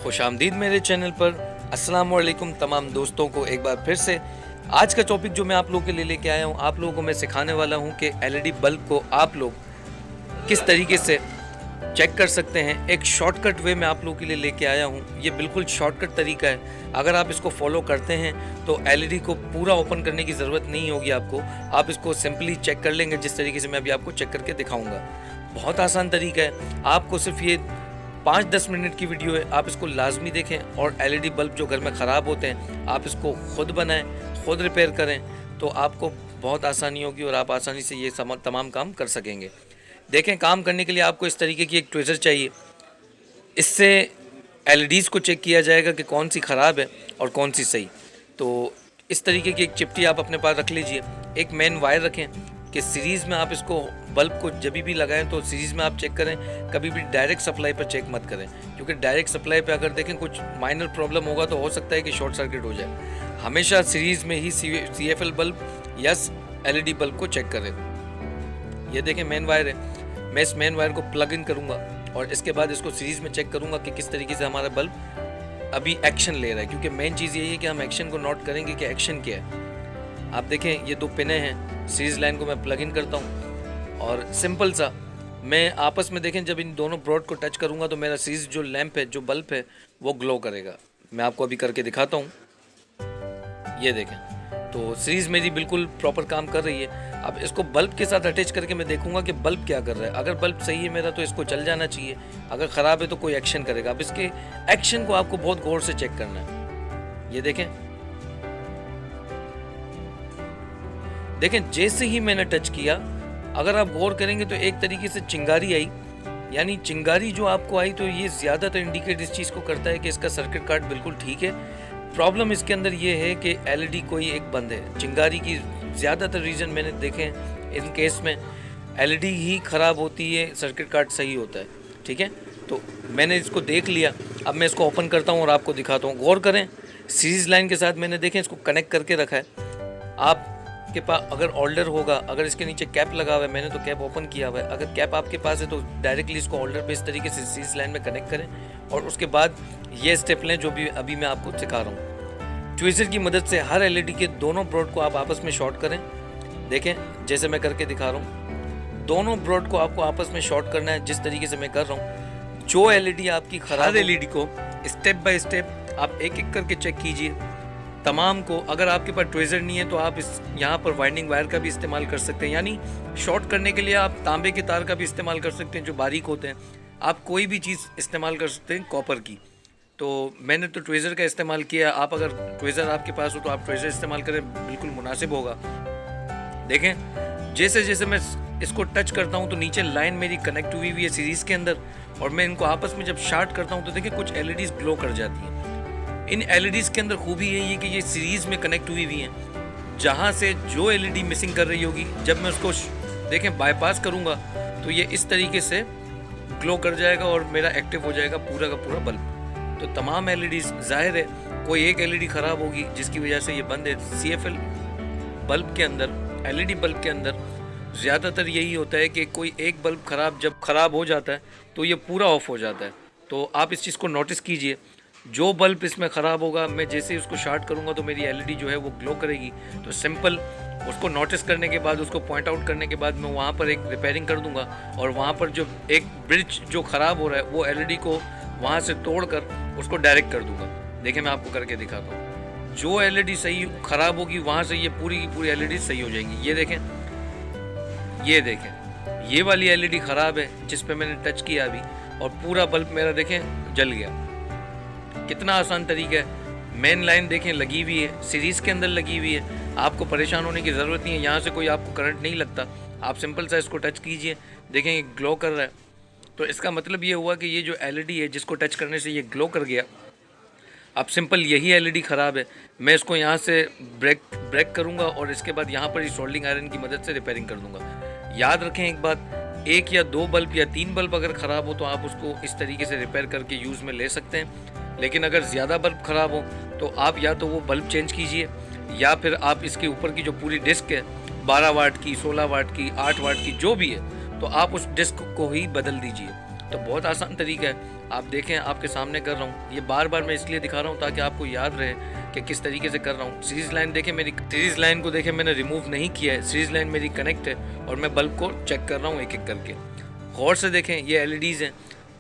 खुशामदीद मेरे चैनल पर। अस्सलाम वालेकुम तमाम दोस्तों को एक बार फिर से। आज का टॉपिक जो मैं आप लोगों के लिए लेके आया हूँ, आप लोगों को मैं सिखाने वाला हूँ कि एलईडी बल्ब को आप लोग किस तरीके से चेक कर सकते हैं। एक शॉर्टकट वे में आप लोगों के लिए लेके आया हूँ। ये बिल्कुल शॉर्टकट तरीका है। अगर आप इसको फॉलो करते हैं तो एलईडी को पूरा ओपन करने की ज़रूरत नहीं होगी आपको। आप इसको सिंपली चेक कर लेंगे जिस तरीके से मैं अभी आपको चेक करके दिखाऊंगा। बहुत आसान तरीका है। आपको सिर्फ ये 5-10 मिनट की वीडियो है, आप इसको लाजमी देखें और एलईडी बल्ब जो घर में ख़राब होते हैं आप इसको ख़ुद बनाएं, ख़ुद रिपेयर करें, तो आपको बहुत आसानी होगी और आप आसानी से ये तमाम काम कर सकेंगे। देखें, काम करने के लिए आपको इस तरीके की एक ट्विज़र चाहिए। इससे एलईडीज़ को चेक किया जाएगा कि कौन सी ख़राब है और कौन सी सही। तो इस तरीके की एक चिपटी आप अपने पास रख लीजिए। एक मेन वायर रखें कि सीरीज़ में आप इसको बल्ब को जब भी लगाएं तो सीरीज़ में आप चेक करें, कभी भी डायरेक्ट सप्लाई पर चेक मत करें, क्योंकि डायरेक्ट सप्लाई पे अगर देखें कुछ माइनर प्रॉब्लम होगा तो हो सकता है कि शॉर्ट सर्किट हो जाए। हमेशा सीरीज़ में ही CFL बल्ब या एलईडी बल्ब को चेक करें। ये देखें मेन वायर है, मैं इस मेन वायर को प्लग इन करूँगा और इसके बाद इसको सीरीज़ में चेक करूँगा कि किस तरीके से हमारा बल्ब अभी एक्शन ले रहा है, क्योंकि मेन चीज़ यही है कि हम एक्शन को नोट करेंगे कि एक्शन क्या है। आप देखें ये 2 पिनें हैं, सीरीज़ लाइन को मैं प्लग इन करता हूँ और सिंपल सा मैं आपस में देखें जब इन दोनों ब्रॉड को टच करूँगा तो मेरा सीरीज़ जो लैंप है, जो बल्ब है, वो ग्लो करेगा। मैं आपको अभी करके दिखाता हूँ। ये देखें, तो सीरीज़ मेरी बिल्कुल प्रॉपर काम कर रही है। अब इसको बल्ब के साथ अटैच करके मैं देखूंगा कि बल्ब क्या कर रहा है। अगर बल्ब सही है मेरा तो इसको चल जाना चाहिए, अगर ख़राब है तो कोई एक्शन करेगा। अब इसके एक्शन को आपको बहुत गौर से चेक करना है। ये देखें, जैसे ही मैंने टच किया, अगर आप गौर करेंगे तो एक तरीके से चिंगारी आई, यानी चिंगारी जो आपको आई तो ये ज़्यादातर इंडिकेट इस चीज़ को करता है कि इसका सर्किट कार्ड बिल्कुल ठीक है। प्रॉब्लम इसके अंदर ये है कि एलईडी कोई एक बंद है। चिंगारी की ज़्यादातर रीज़न मैंने देखे इन केस में एलईडी ही ख़राब होती है, सर्किट कार्ड सही होता है। ठीक है, तो मैंने इसको देख लिया। अब मैं इसको ओपन करता हूँ और आपको दिखाता हूँ। गौर करें, सीरीज़ लाइन के साथ मैंने देखें इसको कनेक्ट करके रखा है। आपके पास अगर होल्डर होगा, अगर इसके नीचे कैप लगा हुआ है, मैंने तो कैप ओपन किया हुआ है, अगर कैप आपके पास है तो डायरेक्टली इसको होल्डर पे इस तरीके से सीरीज़ लाइन में कनेक्ट करें और उसके बाद ये स्टेप लें जो भी अभी मैं आपको सिखा रहा हूँ। ट्विज़र की मदद से हर एलईडी के दोनों ब्रॉड को आप आपस में शॉर्ट करें। देखें जैसे मैं करके दिखा रहा हूँ, दोनों ब्रॉड को आपको आपस में शॉर्ट करना है जिस तरीके से मैं कर रहा हूँ। जो एलईडी आपकी खराब एलईडी को स्टेप बाय स्टेप आप एक एक करके चेक कीजिए तमाम को। अगर आपके पास ट्विज़र नहीं है तो आप इस यहाँ पर वाइंडिंग वायर का भी इस्तेमाल कर सकते हैं, यानी शॉर्ट करने के लिए आप तांबे के तार का भी इस्तेमाल कर सकते हैं जो बारीक होते हैं। आप कोई भी चीज़ इस्तेमाल कर सकते हैं कॉपर की। तो मैंने तो ट्विज़र का इस्तेमाल किया। आप अगर ट्विज़र आपके पास हो तो आप ट्विज़र इस्तेमाल करें, बिल्कुल मुनासिब होगा। देखें जैसे जैसे मैं इसको टच करता हूँ तो नीचे लाइन मेरी कनेक्ट हुई हुई है सीरीज़ के अंदर, और मैं इनको आपस में जब शार्ट करता हूँ तो देखें कुछ एलईडीज़ ग्लो कर जाती हैं। इन एलईडीज़ के अंदर खूबी यही है कि ये सीरीज़ में कनेक्ट हुई हुई हैं। जहाँ से जो एलईडी मिसिंग कर रही होगी, जब मैं उसको देखें बाईपास करूँगा तो ये इस तरीके से ग्लो कर जाएगा और मेरा एक्टिव हो जाएगा पूरा का पूरा बल्ब। तो तमाम एलईडीज़, जाहिर है कोई एक एलईडी ख़राब होगी जिसकी वजह से ये बंद है। CFL बल्ब के अंदर, एलईडी बल्ब के अंदर ज़्यादातर यही होता है कि कोई एक बल्ब जब ख़राब हो जाता है तो ये पूरा ऑफ हो जाता है। तो आप इस चीज़ को नोटिस कीजिए। जो बल्ब इसमें ख़राब होगा, मैं जैसे ही उसको शार्ट करूँगा तो मेरी एलईडी जो है वो ग्लो करेगी। तो सिंपल उसको नोटिस करने के बाद, उसको पॉइंट आउट करने के बाद मैं वहाँ पर एक रिपेयरिंग कर दूँगा और वहाँ पर जो एक ब्रिज जो ख़राब हो रहा है वो एलईडी को वहाँ से तोड़कर उसको डायरेक्ट कर दूँगा। देखिए मैं आपको करके दिखाता हूँ। जो एलईडी सही ख़राब होगी वहाँ से ये पूरी की पूरी एलईडी सही हो जाएंगी। ये देखें ये वाली एलईडी ख़राब है जिस पे मैंने टच किया अभी, और पूरा बल्ब मेरा देखें जल गया। कितना आसान तरीका है। मेन लाइन देखें लगी हुई है, सीरीज़ के अंदर लगी हुई है, आपको परेशान होने की ज़रूरत नहीं है। यहाँ से कोई आपको करंट नहीं लगता। आप सिंपल सा इसको टच कीजिए, देखें ये ग्लो कर रहा है। तो इसका मतलब ये हुआ कि ये जो एलईडी है जिसको टच करने से ये ग्लो कर गया। अब सिंपल यही एलईडी ख़राब है, मैं इसको यहाँ से ब्रेक करूँगा और इसके बाद यहाँ पर ही सोल्डिंग आयरन की मदद से रिपेयरिंग कर दूँगा। याद रखें एक बात, 1 या 2 बल्ब या 3 बल्ब अगर ख़राब हो तो आप उसको इस तरीके से रिपेयर करके यूज़ में ले सकते हैं। लेकिन अगर ज़्यादा बल्ब ख़राब हो तो आप या तो वो बल्ब चेंज कीजिए, या फिर आप इसके ऊपर की जो पूरी डिस्क है 12 वाट की, 16 वाट की, 8 वाट की जो भी है, तो आप उस डिस्क को ही बदल दीजिए। तो बहुत आसान तरीका है। आप देखें, आपके सामने कर रहा हूँ। ये बार बार मैं इसलिए दिखा रहा हूँ ताकि आपको याद रहे कि किस तरीके से कर रहा हूँ। सीरीज़ लाइन देखें, मेरी सीरीज़ लाइन को देखें मैंने रिमूव नहीं किया है, सीरीज़ लाइन मेरी कनेक्ट है और मैं बल्ब को चेक कर रहा हूँ एक एक करके। गौर से देखें, ये एलईडीज़ हैं।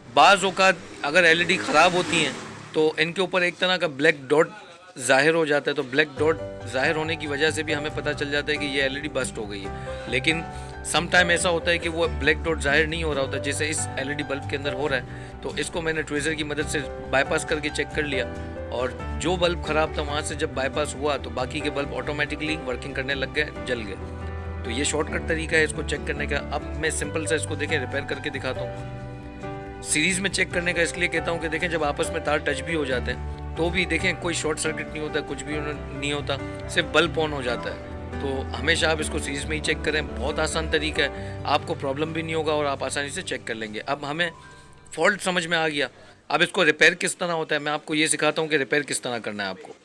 बाज़ औक़ात अगर एलईडी ख़राब होती हैं तो इनके ऊपर एक तरह का ब्लैक डॉट ज़ाहिर हो जाता है, तो ब्लैक डॉट ज़ाहिर होने की वजह से भी हमें पता चल जाता है कि ये एलईडी बस्ट हो गई है। लेकिन सम टाइम ऐसा होता है कि वो ब्लैक डॉट ज़ाहिर नहीं हो रहा होता, जैसे इस एलईडी बल्ब के अंदर हो रहा है। तो इसको मैंने ट्वेज़र की मदद से बाईपास करके चेक कर लिया और जो बल्ब ख़राब था वहाँ से जब बाईपास हुआ तो बाकी के बल्ब ऑटोमेटिकली वर्किंग करने लग गए, जल गए। तो ये शॉर्टकट तरीका है इसको चेक करने का। अब मैं सिंपल सा इसको देखें रिपेयर करके दिखाता हूँ। सीरीज़ में चेक करने का इसलिए कहता हूँ कि देखें जब आपस में तार टच भी हो जाते हैं तो भी देखें कोई शॉर्ट सर्किट नहीं होता, कुछ भी नहीं होता, सिर्फ बल्ब ऑन हो जाता है। तो हमेशा आप इसको सीरीज़ में ही चेक करें, बहुत आसान तरीका है, आपको प्रॉब्लम भी नहीं होगा और आप आसानी से चेक कर लेंगे। अब हमें फॉल्ट समझ में आ गया, अब इसको रिपेयर किस तरह होता है मैं आपको ये सिखाता हूँ कि रिपेयर किस तरह करना है आपको।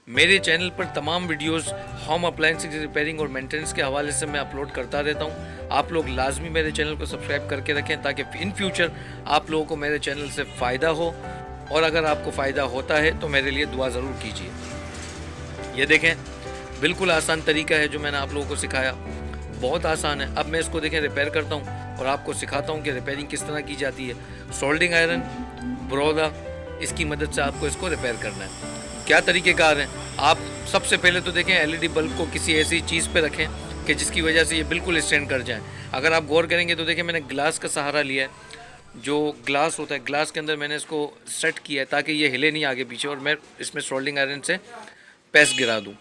मेरे चैनल पर तमाम वीडियोस होम अप्लायंसेस रिपेयरिंग और मेंटेनेंस के हवाले से मैं अपलोड करता रहता हूँ। आप लोग लाजमी मेरे चैनल को सब्सक्राइब करके रखें ताकि इन फ्यूचर आप लोगों को मेरे चैनल से फ़ायदा हो, और अगर आपको फ़ायदा होता है तो मेरे लिए दुआ ज़रूर कीजिए। ये देखें, बिल्कुल आसान तरीका है जो मैंने आप लोगों को सिखाया, बहुत आसान है। अब मैं इसको देखें रिपेयर करता हूँ और आपको सिखाता हूँ कि रिपेयरिंग किस तरह की जाती है। सोल्डिंग आयरन, ब्रोदा, इसकी मदद से आपको इसको रिपेयर करना है। क्या तरीक़ेकार हैं? आप सबसे पहले तो देखें एलईडी बल्ब को किसी ऐसी चीज़ पे रखें कि जिसकी वजह से ये बिल्कुल स्टैंड कर जाए। अगर आप गौर करेंगे तो देखें मैंने ग्लास का सहारा लिया है, जो ग्लास होता है ग्लास के अंदर मैंने इसको सेट किया है ताकि ये हिले नहीं आगे पीछे, और मैं इसमें सोल्डिंग आयरन से पेस्ट गिरा दूँ।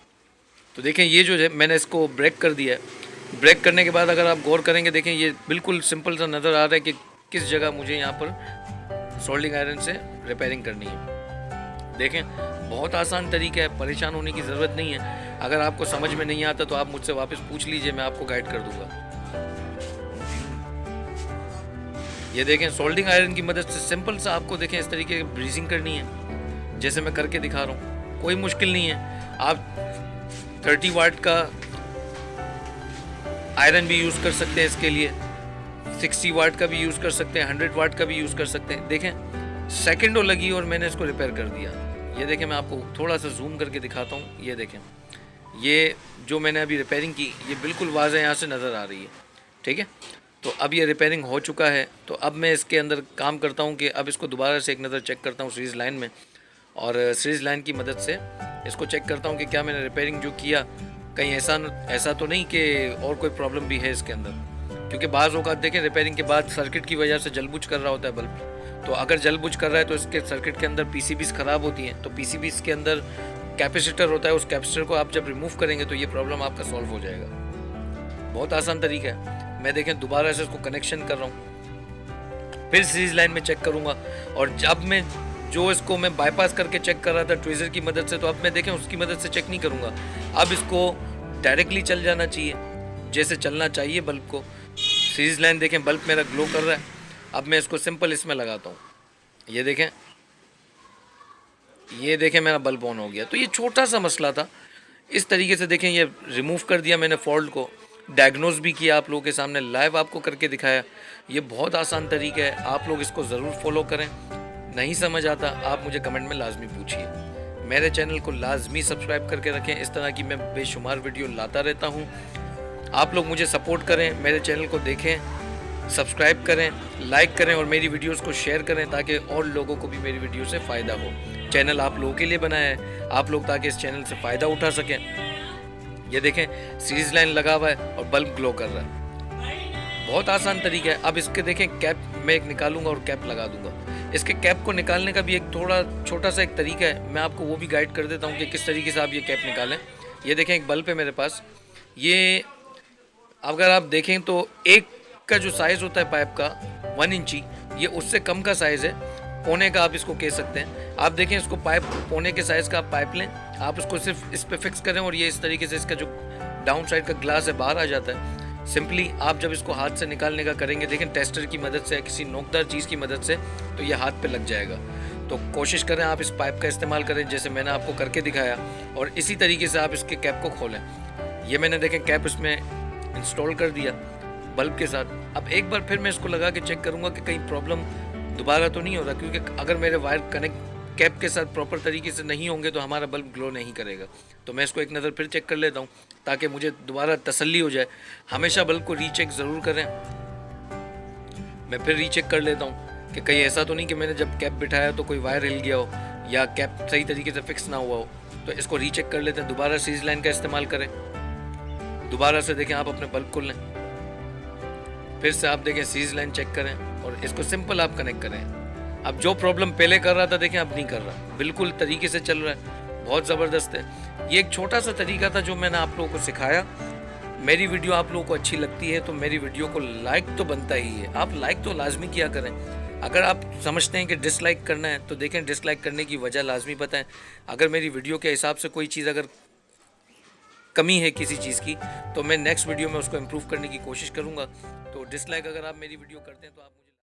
तो देखें ये जो है मैंने इसको ब्रेक कर दिया है। ब्रेक करने के बाद अगर आप गौर करेंगे देखें ये बिल्कुल सिंपल सा नज़र आ रहा है कि किस जगह मुझे यहाँ पर सोल्डिंग आयरन से रिपेयरिंग करनी है। देखें बहुत आसान तरीका है, परेशान होने की ज़रूरत नहीं है। अगर आपको समझ में नहीं आता तो आप मुझसे वापस पूछ लीजिए, मैं आपको गाइड कर दूँगा। ये देखें सोल्डिंग आयरन की मदद से सिंपल सा आपको देखें इस तरीके की ब्रीजिंग करनी है जैसे मैं करके दिखा रहा हूँ, कोई मुश्किल नहीं है। आप 30 वाट का आयरन भी यूज़ कर सकते हैं इसके लिए, 60 वाट का भी यूज़ कर सकते हैं, 100 वाट का भी यूज़ कर सकते हैं। देखें सेकंडों लगी और मैंने इसको रिपेयर कर दिया। ये देखें मैं आपको थोड़ा सा जूम करके दिखाता हूँ। ये देखें ये जो मैंने अभी रिपेयरिंग की ये बिल्कुल वाज़ेह यहाँ से नज़र आ रही है, ठीक है। तो अब ये रिपेयरिंग हो चुका है। तो अब मैं इसके अंदर काम करता हूँ कि अब इसको दोबारा से एक नज़र चेक करता हूँ सीरीज़ लाइन में, और सीरीज़ लाइन की मदद से इसको चेक करता हूँ कि क्या मैंने रिपेयरिंग जो किया कहीं ऐसा तो नहीं कि और कोई प्रॉब्लम भी है इसके अंदर, क्योंकि बाज़ औक़ात देखें रिपेयरिंग के बाद सर्किट की वजह से जलबुझ कर रहा होता है बल्ब। तो अगर जलबुझ कर रहा है तो इसके सर्किट के अंदर पीसीबीज़ ख़राब होती हैं, तो पीसीबीज़ के अंदर कैपेसिटर होता है, उस कैपेसिटर को आप जब रिमूव करेंगे तो ये प्रॉब्लम आपका सॉल्व हो जाएगा। बहुत आसान तरीका है। मैं देखें दोबारा से इसको कनेक्शन कर रहा हूँ, फिर सीरीज़ लाइन में चेक करूँगा, और जब मैं जो इसको मैं बाईपास करके चेक कर रहा था ट्वेज़र की मदद से, तो अब मैं देखें उसकी मदद से चेक नहीं करूँगा। अब इसको डायरेक्टली चल जाना चाहिए जैसे चलना चाहिए बल्ब को। सीरीज़ लाइन देखें बल्ब मेरा ग्लो कर रहा है। अब मैं इसको सिंपल इसमें लगाता हूँ। ये देखें मेरा बल्ब ऑन हो गया। तो ये छोटा सा मसला था, इस तरीके से देखें ये रिमूव कर दिया मैंने, फॉल्ट को डायग्नोज भी किया आप लोगों के सामने, लाइव आपको करके दिखाया। ये बहुत आसान तरीका है, आप लोग इसको ज़रूर फॉलो करें। नहीं समझ आता आप मुझे कमेंट में लाजमी पूछिए। मेरे चैनल को लाजमी सब्सक्राइब करके रखें, इस तरह की मैं बेशुमार वीडियो लाता रहता हूँ। आप लोग मुझे सपोर्ट करें, मेरे चैनल को देखें, सब्सक्राइब करें, लाइक करें और मेरी वीडियोस को शेयर करें ताकि और लोगों को भी मेरी वीडियो से फ़ायदा हो। चैनल आप लोगों के लिए बनाया है, आप लोग ताकि इस चैनल से फ़ायदा उठा सकें। ये देखें सीरीज़ लाइन लगा हुआ है और बल्ब ग्लो कर रहा है। बहुत आसान तरीका है। अब इसके देखें कैप मैं एक निकालूंगा और कैप लगा दूंगा। इसके कैप को निकालने का भी एक थोड़ा छोटा सा एक तरीका है, मैं आपको वो भी गाइड कर देता हूँ कि किस तरीके से आप ये कैप निकालें। ये देखें एक बल्ब है मेरे पास, ये अगर आप देखें तो एक का जो साइज़ होता है पाइप का 1 इंची, ये उससे कम का साइज़ है, पौने का आप इसको कह सकते हैं। आप देखें इसको पाइप पौने के साइज़ का आप पाइप लें, आप इसको सिर्फ इस पे फिक्स करें और ये इस तरीके से इसका जो डाउन साइड का ग्लास है बाहर आ जाता है। सिंपली आप जब इसको हाथ से निकालने का करेंगे, देखें टेस्टर की मदद से या किसी नोकदार चीज़ की मदद से, तो ये हाथ पे लग जाएगा। तो कोशिश करें आप इस पाइप का इस्तेमाल करें जैसे मैंने आपको करके दिखाया, और इसी तरीके से आप इसके कैप को खोलें। ये मैंने देखें कैप इसमें इंस्टॉल कर दिया बल्ब के साथ। अब एक बार फिर मैं इसको लगा के चेक करूँगा कि कहीं प्रॉब्लम दोबारा तो नहीं हो रहा, क्योंकि अगर मेरे वायर कनेक्ट कैप के साथ प्रॉपर तरीके से नहीं होंगे तो हमारा बल्ब ग्लो नहीं करेगा। तो मैं इसको एक नज़र फिर चेक कर लेता हूँ ताकि मुझे दोबारा तसल्ली हो जाए। हमेशा बल्ब को रीचेक ज़रूर करें। मैं फिर रीचेक कर लेता हूँ कि कहीं ऐसा तो नहीं कि मैंने जब कैप बिठाया तो कोई वायर हिल गया हो या कैप सही तरीके से फिक्स ना हुआ हो। तो इसको रीचेक कर लेते हैं। दोबारा सीज लाइन का इस्तेमाल करें। दोबारा से देखें, आप अपने बल्ब खोल लें, फिर से आप देखें सीज लाइन चेक करें और इसको सिंपल आप कनेक्ट करें। अब जो प्रॉब्लम पहले कर रहा था देखें अब नहीं कर रहा, बिल्कुल तरीके से चल रहा है, बहुत ज़बरदस्त है। ये एक छोटा सा तरीका था जो मैंने आप लोगों को सिखाया। मेरी वीडियो आप लोगों को अच्छी लगती है तो मेरी वीडियो को लाइक तो बनता ही है, आप लाइक तो लाजमी किया करें। अगर आप समझते हैं कि डिसलाइक करना है तो देखें डिसलाइक करने की वजह लाजमी बताएं। अगर मेरी वीडियो के हिसाब से कोई चीज़ अगर कमी है किसी चीज़ की तो मैं नेक्स्ट वीडियो में उसको इम्प्रूव करने की कोशिश करूँगा। तो डिसलाइक अगर आप मेरी वीडियो करते हैं तो आप